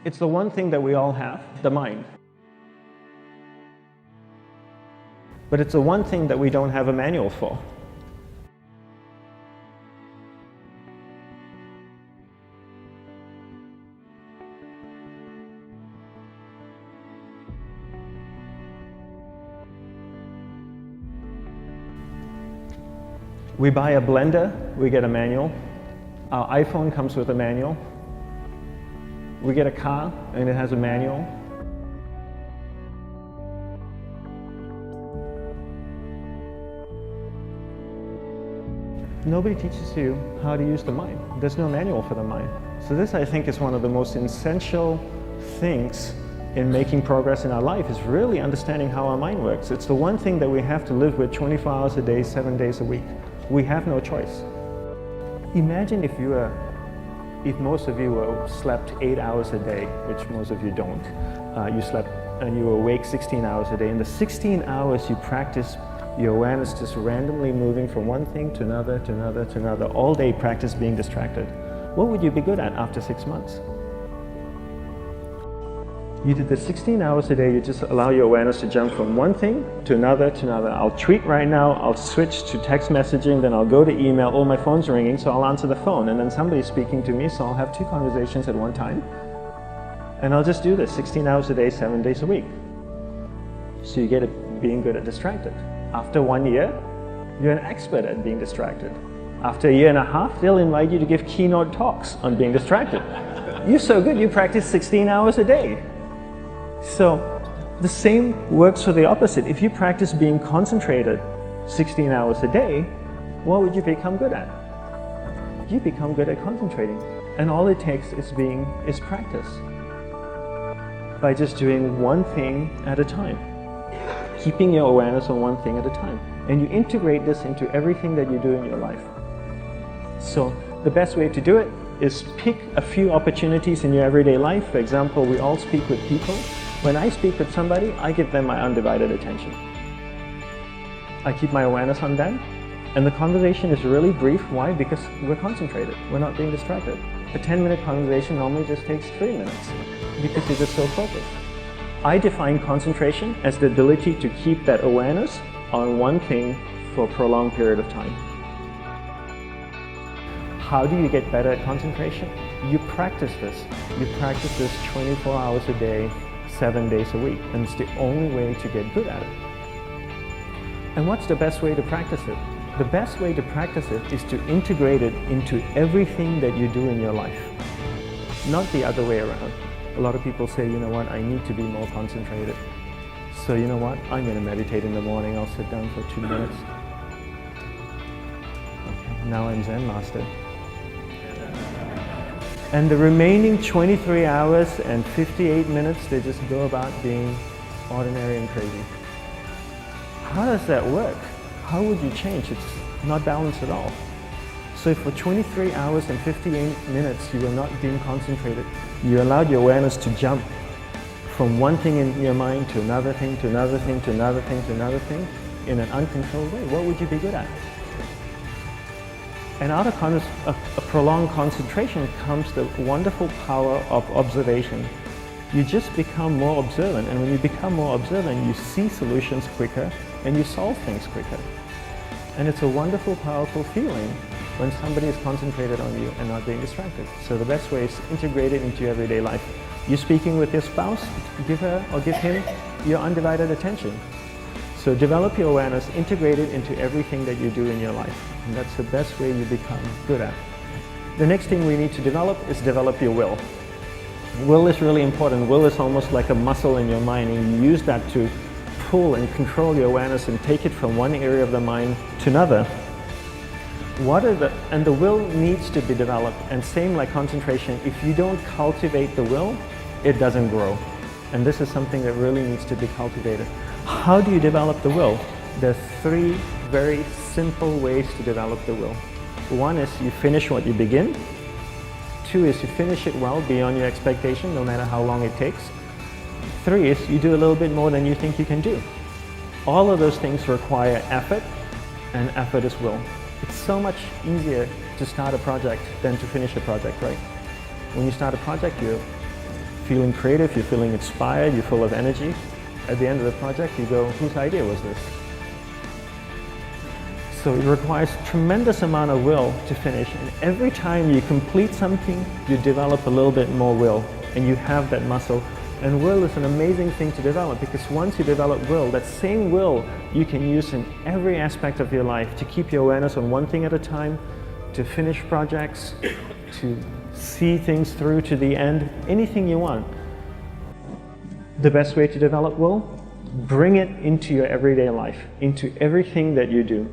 It's the one thing that we all have, the mind. But it's the one thing that we don't have a manual for. We buy a blender, we get a manual. Our iPhone comes with a manual. We get a car and it has a manual. Nobody teaches you how to use the mind. There's no manual for the mind. So this, I think, is one of the most essential things in making progress in our life, is really understanding how our mind works. It's the one thing that we have to live with 24 hours a day, 7 days a week. We have no choice. Imagine if most of you slept 8 hours a day, which most of you don't. You slept and you were awake 16 hours a day. In the 16 hours you practice your awareness just randomly moving from one thing to another, to another, to another. All day practice being distracted. What would you be good at after 6 months? You did the 16 hours a day, you just allow your awareness to jump from one thing to another, to another. I'll tweet right now, I'll switch to text messaging, then I'll go to email. Oh, my phone's ringing, so I'll answer the phone. And then somebody's speaking to me, so I'll have 2 conversations at one time. And I'll just do this 16 hours a day, 7 days a week. So you get it being good at distracted. After 1 year, you're an expert at being distracted. After 1.5 years, they'll invite you to give keynote talks on being distracted. You're so good, you practice 16 hours a day. So the same works for the opposite. If you practice being concentrated 16 hours a day, what would you become good at? You become good at concentrating. And all it takes is practice. By just doing one thing at a time. Keeping your awareness on one thing at a time. And you integrate this into everything that you do in your life. So the best way to do it is pick a few opportunities in your everyday life. For example, we all speak with people. When I speak with somebody, I give them my undivided attention. I keep my awareness on them, and the conversation is really brief. Why? Because we're concentrated. We're not being distracted. A 10-minute conversation normally just takes 3 minutes because you're just so focused. I define concentration as the ability to keep that awareness on one thing for a prolonged period of time. How do you get better at concentration? You practice this. You practice this 24 hours a day, 7 days a week, and it's the only way to get good at it. And what's the best way to practice it? The best way to practice it is to integrate it into everything that you do in your life, not the other way around. A lot of people say, you know what, I need to be more concentrated. So you know what, I'm going to meditate in the morning, I'll sit down for 2 minutes. Okay, now I'm Zen master. And the remaining 23 hours and 58 minutes, they just go about being ordinary and crazy. How does that work? How would you change? It's not balanced at all. So if for 23 hours and 58 minutes you were not being concentrated, you allowed your awareness to jump from one thing in your mind to another thing, to another thing, to another thing, to another thing, in an uncontrolled way, what would you be good at? And out of a prolonged concentration comes the wonderful power of observation. You just become more observant, and when you become more observant, you see solutions quicker and you solve things quicker. And it's a wonderful, powerful feeling when somebody is concentrated on you and not being distracted. So the best way is to integrate it into your everyday life. You're speaking with your spouse, give her or give him your undivided attention. So develop your awareness, integrate it into everything that you do in your life. And that's the best way you become good at. The next thing we need to develop is develop your will. Will is really important. Will is almost like a muscle in your mind, and you use that to pull and control your awareness and take it from one area of the mind to another. And the will needs to be developed, and same like concentration, if you don't cultivate the will, it doesn't grow. And this is something that really needs to be cultivated. How do you develop the will? There's 3 very simple ways to develop the will. 1 is you finish what you begin. 2 is you finish it well beyond your expectation, no matter how long it takes. 3 is you do a little bit more than you think you can do. All of those things require effort, and effort is will. It's so much easier to start a project than to finish a project, right? When you start a project, you're feeling creative, you're feeling inspired, you're full of energy. At the end of the project, you go, whose idea was this? So it requires tremendous amount of will to finish, and every time you complete something, you develop a little bit more will, and you have that muscle. And will is an amazing thing to develop, because once you develop will, that same will you can use in every aspect of your life to keep your awareness on one thing at a time, to finish projects, to see things through to the end, anything you want. The best way to develop will? Bring it into your everyday life, into everything that you do.